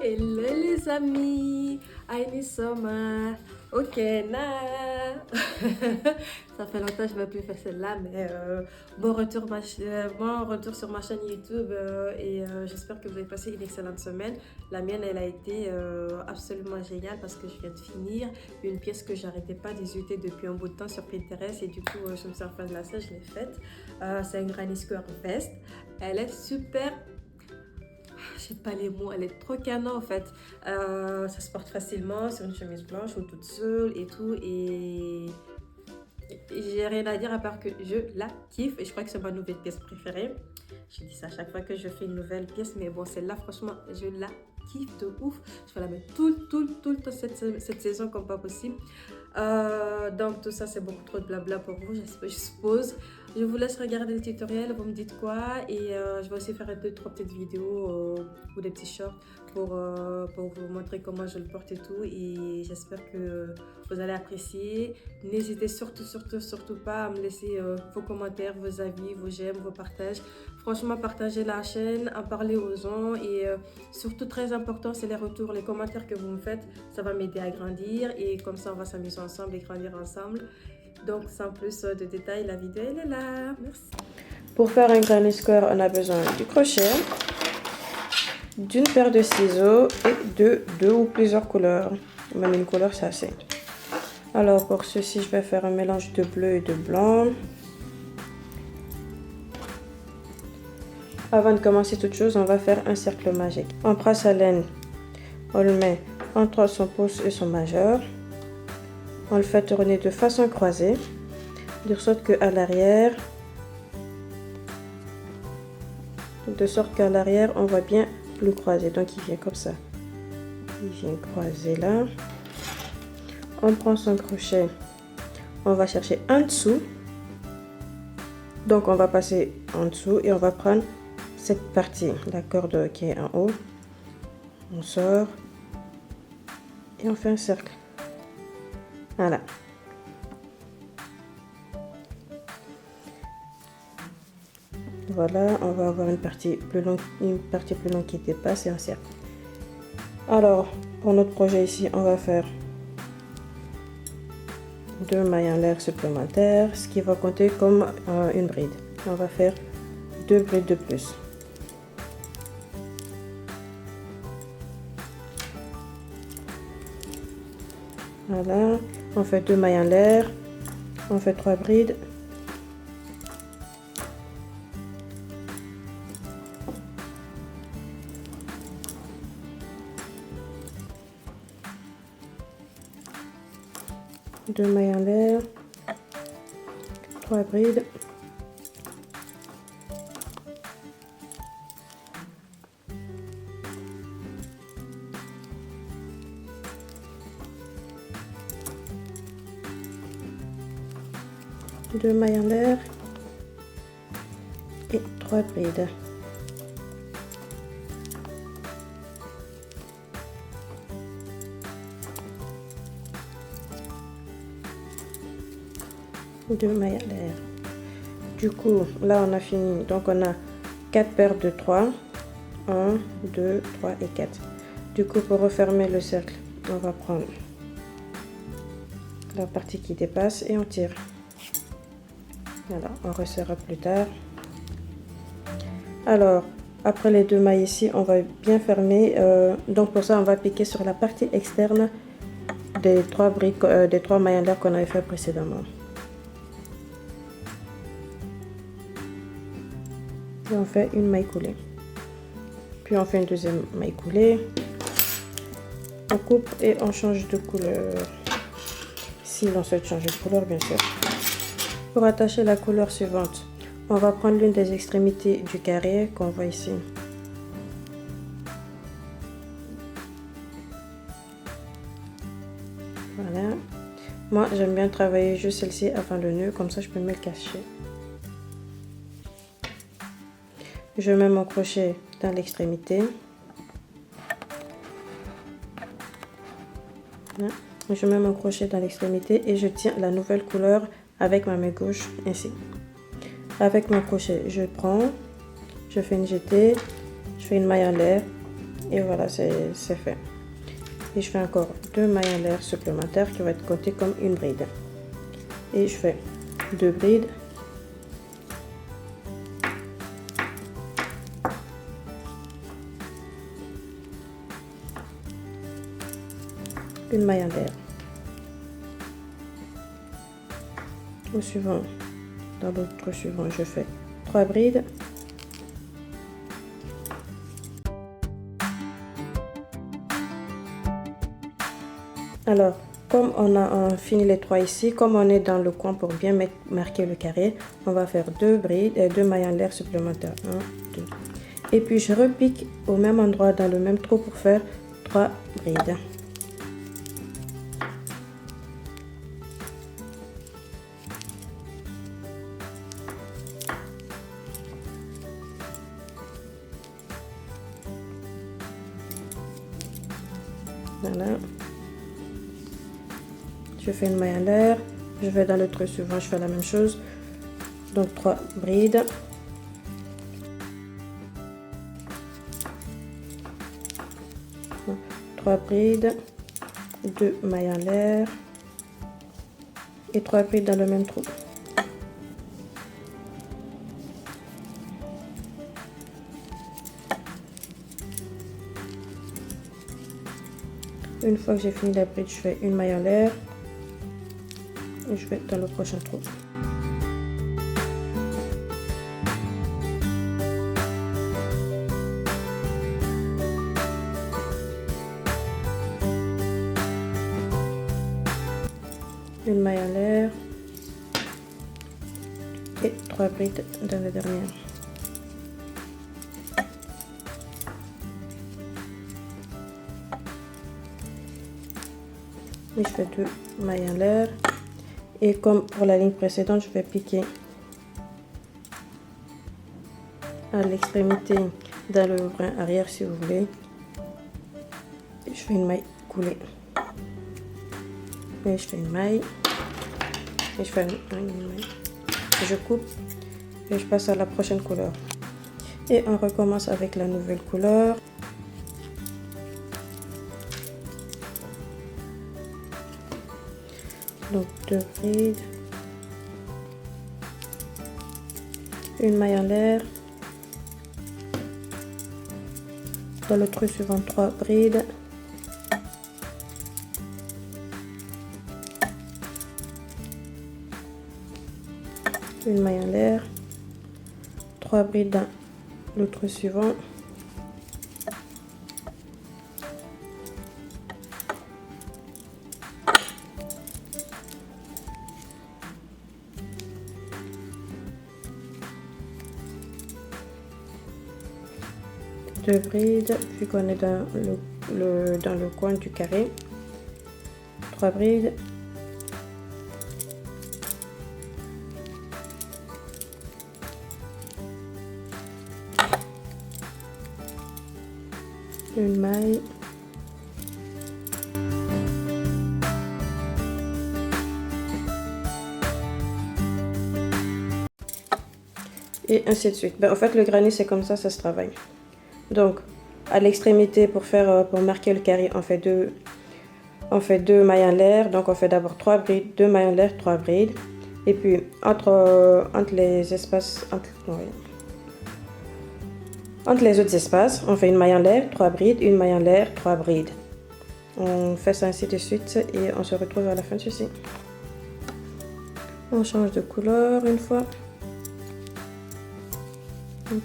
Hello les amis, Aini Soma, ok, na. Ça fait longtemps que je ne vais plus faire celle-là, mais bon retour sur ma chaîne YouTube et j'espère que vous avez passé une excellente semaine. La mienne, elle a été absolument géniale parce que je viens de finir une pièce que j'arrêtais pas d'hésiter depuis un bout de temps sur Pinterest et du coup, je me suis enfin lassée, je l'ai faite. C'est une Granny Square Vest. Elle est super. Je sais pas les mots, elle est trop canon en fait. Ça se porte facilement sur une chemise blanche ou toute seule et tout. Et j'ai rien à dire à part que je la kiffe et je crois que c'est ma nouvelle pièce préférée. Je dis ça à chaque fois que je fais une nouvelle pièce, mais bon, celle-là, franchement, je la kiffe de ouf. Je vais la mettre tout le temps cette saison comme pas possible. Donc tout ça, c'est beaucoup trop de blabla pour vous, je suppose. Je vous laisse regarder le tutoriel, vous me dites quoi. Et je vais aussi faire 2-3 petites vidéos ou des petits shorts pour vous montrer comment je le porte et tout. Et j'espère que vous allez apprécier. N'hésitez surtout pas à me laisser vos commentaires, vos avis, vos j'aime, vos partages. Franchement, partagez la chaîne, en parlez aux gens et surtout très important, c'est les retours, les commentaires que vous me faites. Ça va m'aider à grandir et comme ça, on va s'amuser ensemble et grandir ensemble. Donc, sans plus de détails, la vidéo elle est là. Merci. Pour faire un Granny Square, on a besoin du crochet, d'une paire de ciseaux et de 2 ou plusieurs couleurs. Même une couleur, c'est assez. Alors, pour ceci, je vais faire un mélange de bleu et de blanc. Avant de commencer toute chose, on va faire un cercle magique. On prend sa laine, on le met entre son pouce et son majeur. On le fait tourner de façon croisée, de sorte qu'à l'arrière, on voit bien le croisé. Donc il vient comme ça. Il vient croiser là. On prend son crochet, on va chercher en dessous. Donc on va passer en dessous et on va prendre cette partie, la corde qui est en haut. On sort et on fait un cercle. Voilà. Voilà, on va avoir une partie plus longue qui dépasse et un cercle. Alors, pour notre projet ici, on va faire 2 mailles en l'air supplémentaires, ce qui va compter comme une bride. On va faire 2 brides de plus. Voilà, on fait 2 mailles en l'air, on fait 3 brides. Deux mailles en l'air, 3 brides. Deux mailles en l'air et 3 brides. Deux mailles en l'air. Du coup, là on a fini. Donc on a 4 paires de 3. 1, 2, 3 et 4. Du coup, pour refermer le cercle, on va prendre la partie qui dépasse et on tire. Voilà, on resserra plus tard. Alors, après les 2 mailles ici, on va bien fermer. Donc pour ça, on va piquer sur la partie externe des 3 briques, des 3 mailles en l'air qu'on avait fait précédemment. Et on fait une maille coulée. Puis on fait une deuxième maille coulée. On coupe et on change de couleur. Si l'on souhaite changer de couleur, bien sûr. Pour attacher la couleur suivante, on va prendre l'une des extrémités du carré qu'on voit ici. Voilà. Moi, j'aime bien travailler juste celle-ci avant le nœud, comme ça je peux me le cacher. Je mets mon crochet dans l'extrémité. Voilà. Je mets mon crochet dans l'extrémité et je tiens la nouvelle couleur avec ma main gauche, ainsi. Avec mon crochet, je prends, je fais une jetée, je fais une maille en l'air Et voilà, c'est fait. Et je fais encore 2 mailles en l'air supplémentaires qui vont être comptées comme une bride. Et je fais 2 brides. Une maille en l'air. Au suivant, dans l'autre suivant, je fais 3 brides. Alors, comme on a fini les 3 ici, comme on est dans le coin pour bien marquer le carré, on va faire 2 brides et 2 mailles en l'air supplémentaires. 1, 2. Et puis je repique au même endroit dans le même trou pour faire 3 brides. Voilà. Je fais une maille en l'air, je vais dans le trou suivant, je fais la même chose. Donc 3 brides. Trois brides, 2 mailles en l'air et 3 brides dans le même trou. Une fois que j'ai fini la bride, je fais une maille en l'air et je vais dans le prochain trou. Une maille en l'air et 3 brides dans la dernière. Et je fais 2 mailles en l'air et comme pour la ligne précédente, je vais piquer à l'extrémité dans le brin arrière si vous voulez. Et je fais une maille coulée et je fais une maille et je fais une maille. Je coupe et je passe à la prochaine couleur et on recommence avec la nouvelle couleur. Donc 2 brides, une maille en l'air, dans le trou suivant 3 brides, une maille en l'air, 3 brides dans le trou suivant, deux brides vu qu'on est dans le coin du carré, 3 brides, une maille et ainsi de suite. Ben, en fait, le granit c'est comme ça se travaille. Donc à l'extrémité pour marquer le carré, on fait deux mailles en l'air. Donc on fait d'abord 3 brides, 2 mailles en l'air, 3 brides. Et puis entre les espaces, entre les autres espaces, on fait une maille en l'air, 3 brides, une maille en l'air, 3 brides. On fait ça ainsi de suite et on se retrouve à la fin de ceci. On change de couleur une fois. Donc,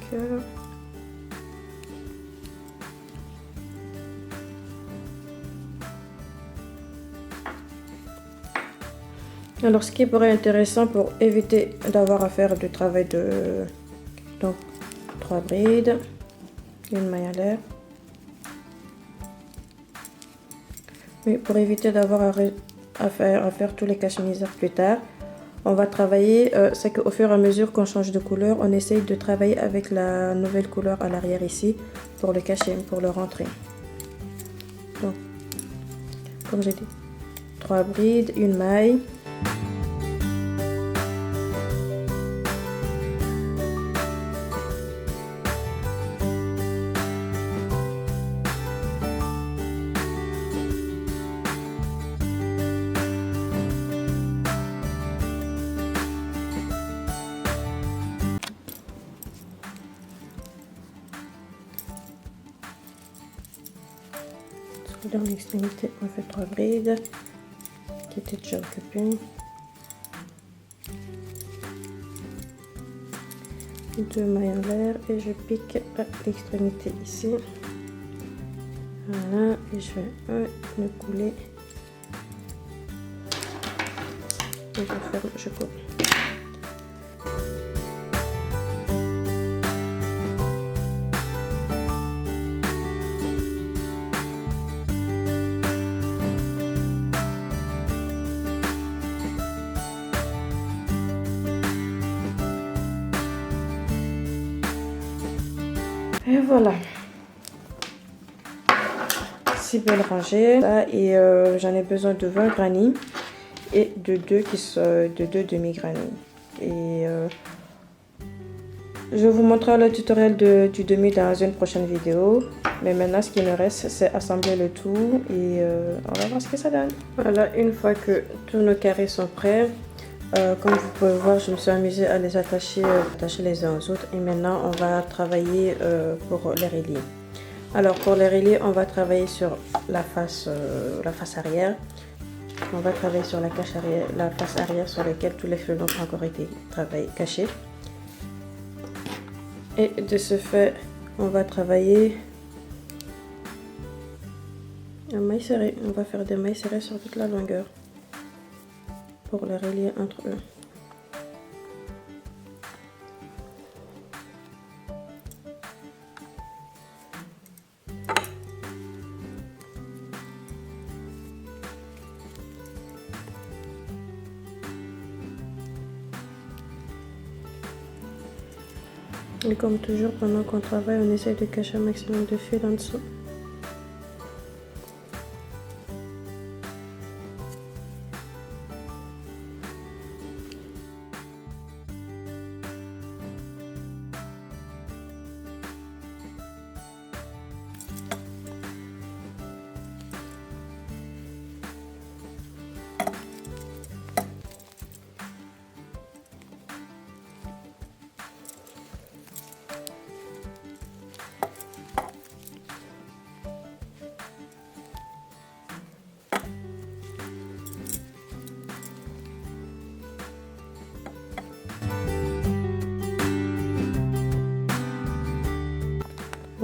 alors ce qui pourrait être intéressant pour éviter d'avoir à faire du travail de... Donc 3 brides, une maille en l'air. Mais pour éviter d'avoir à faire tous les cache-misères plus tard, on va travailler, c'est qu'au fur et à mesure qu'on change de couleur, on essaye de travailler avec la nouvelle couleur à l'arrière ici pour le cacher, pour le rentrer. Donc, comme j'ai dit, 3 brides, une maille. Dans l'extrémité, on fait 3 brides qui étaient déjà occupées. 2 mailles en l'air et je pique à l'extrémité ici. Voilà, et je fais un nœud coulé. Et je ferme, je coupe. Et voilà, 6 belles rangées. Et j'en ai besoin de 20 granny et de 2 demi-granny. Et je vous montrerai le tutoriel du demi dans une prochaine vidéo. Mais maintenant, ce qui me reste, c'est assembler le tout et on va voir ce que ça donne. Voilà, une fois que tous nos carrés sont prêts, comme vous pouvez voir, je me suis amusée à les attacher les uns aux autres. Et maintenant, on va travailler pour les relier. Alors, pour les relier, on va travailler sur la face arrière. On va travailler sur la face arrière sur laquelle tous les feux n'ont pas encore été cachés. Et de ce fait, on va travailler un maille serré. On va faire des mailles serrées sur toute la longueur pour les relier entre eux. Et comme toujours, pendant qu'on travaille, on essaie de cacher un maximum de fil en dessous.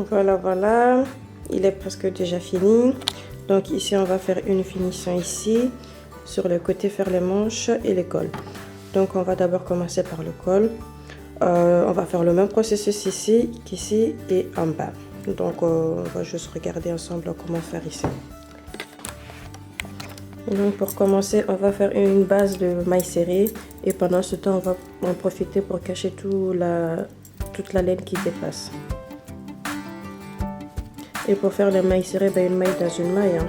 Voilà, il est presque déjà fini. Donc ici, on va faire une finition ici, sur le côté, faire les manches et les cols. Donc on va d'abord commencer par le col. On va faire le même processus ici qu'ici et en bas. Donc on va juste regarder ensemble comment faire ici. Et donc pour commencer, on va faire une base de mailles serrées et pendant ce temps, on va en profiter pour cacher toute la laine qui dépasse. Et pour faire les mailles serrées, une maille dans une maille.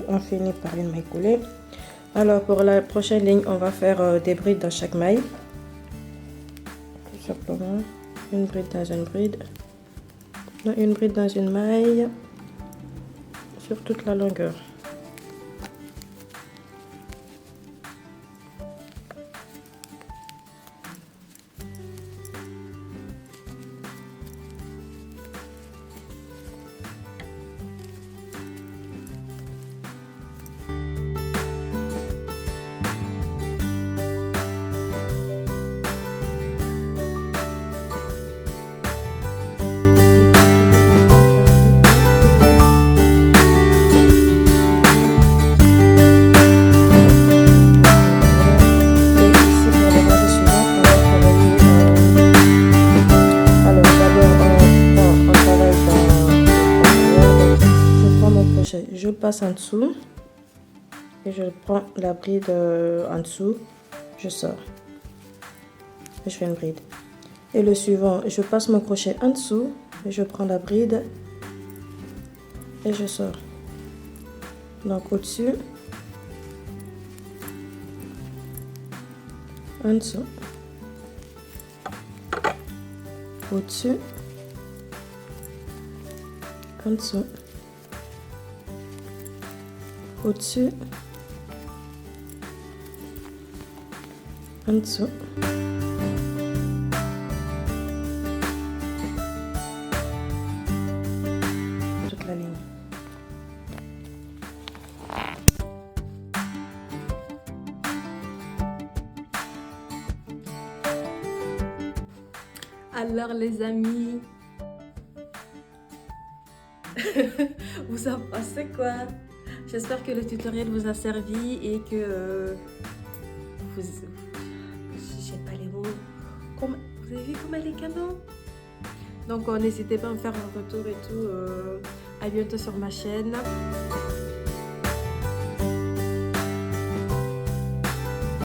On finit par une maille coulée. Alors pour la prochaine ligne, on va faire des brides dans chaque maille. Tout simplement, une bride dans une bride. Une bride dans une maille sur toute la longueur. passe en dessous et je prends la bride en dessous, je sors. Je fais une bride. Et le suivant, je passe mon crochet en dessous et je prends la bride et je sors. Donc au-dessus, en dessous, au-dessus, en dessous, au-dessus, en dessous. Toute la ligne. Alors les amis, vous en pensez quoi? J'espère que le tutoriel vous a servi et que vous... Je sais pas les mots. Vous avez vu comme elle est canon? Donc n'hésitez pas à me faire un retour et tout. À bientôt sur ma chaîne.